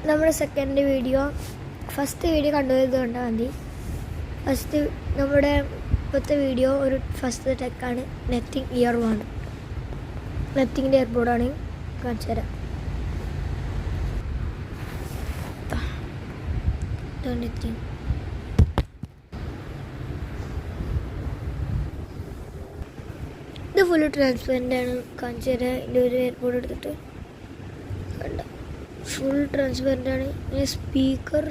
നമ്മുടെ second video first video കണ്ടുപോയത് കണ്ടാൽ മതി. ഫസ്റ്റ് നമ്മുടെ ഇപ്പോഴത്തെ വീഡിയോ ഒരു ഫസ്റ്റ് ടെക്കാണ്. നെത്തിങ് ഇയർ 1 നെത്തിങ്ങിൻ്റെ എയർപോർട്ടാണ്. കാണിച്ചു തരാം. നെത്തിങ് ഇത് ഫുള്ള് ട്രാൻസ്പെറൻ്റ് ആണ്. കാണിച്ചു തരാം. ഇതിൻ്റെ ഒരു എയർപോർട്ട് എടുത്തിട്ട് കണ്ട ഫുൾ ട്രാൻസ്പെറൻ്റ് ആണ്. പിന്നെ സ്പീക്കർ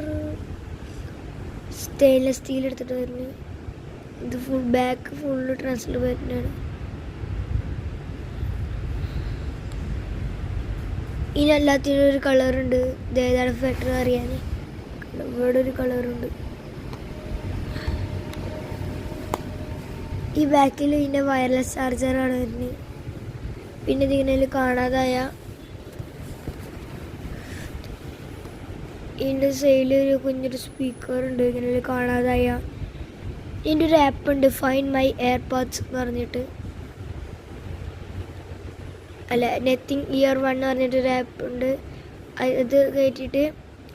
സ്റ്റെയിൻലെസ് സ്റ്റീൽ എടുത്തിട്ട് വരുന്നത്. ഇത് ഫുൾ ബാക്ക് ഫുള്ള് ട്രാൻസ്പെറൻ്റ് ആണ്. ഇനി എല്ലാത്തിനും ഒരു കളറുണ്ട്. ഇത് ഏതാണ് ഫാക്ടറി അറിയാൻ. ഇവിടെ ഒരു കളറുണ്ട്. ഈ ബാക്കിൽ ഇതിൻ്റെ വയർലെസ് ചാർജറാണ് വരുന്നത്. പിന്നെ ഇതിങ്ങനെ കാണാതായ ഇതിൻ്റെ സൈഡിൽ ഒരു കുഞ്ഞൊരു സ്പീക്കറുണ്ട്. ഇങ്ങനെ കാണാതായ ഇതിൻ്റെ ഒരു ആപ്പ് ഉണ്ട്, ഫൈൻഡ് മൈ എയർപോഡ്സ് എന്ന് പറഞ്ഞിട്ട്. അല്ല, നെത്തിങ് ഇയർ 1 എന്ന് പറഞ്ഞിട്ടൊരു ആപ്പ് ഉണ്ട്. ഇത് കയറ്റിയിട്ട്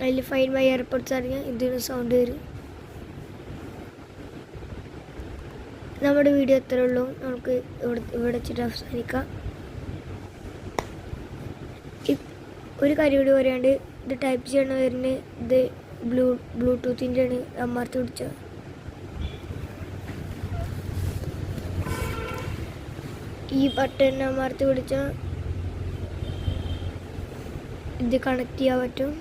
അതിൽ ഫൈൻഡ് മൈ എയർപോഡ്സ് അറിയാം. ഇതിന് സൗണ്ട് വരും. നമ്മുടെ വീഡിയോ എത്രയേ ഉള്ളൂ. നമുക്ക് ഇവിടെ വെച്ചിട്ട് അവസാനിക്കാം. ഒരു കാര്യം കൂടി പറയാണ്ട്, ഇത് ടൈപ്പ് ചെയ്യണ വരുന്നത് ഇത് ബ്ലൂടൂത്തിൻ്റെ ആണ്. അമർത്തി പിടിച്ച ഈ ബട്ടൺ അമർത്തി പിടിച്ച ഇത് കണക്ട് ചെയ്യാൻ പറ്റും.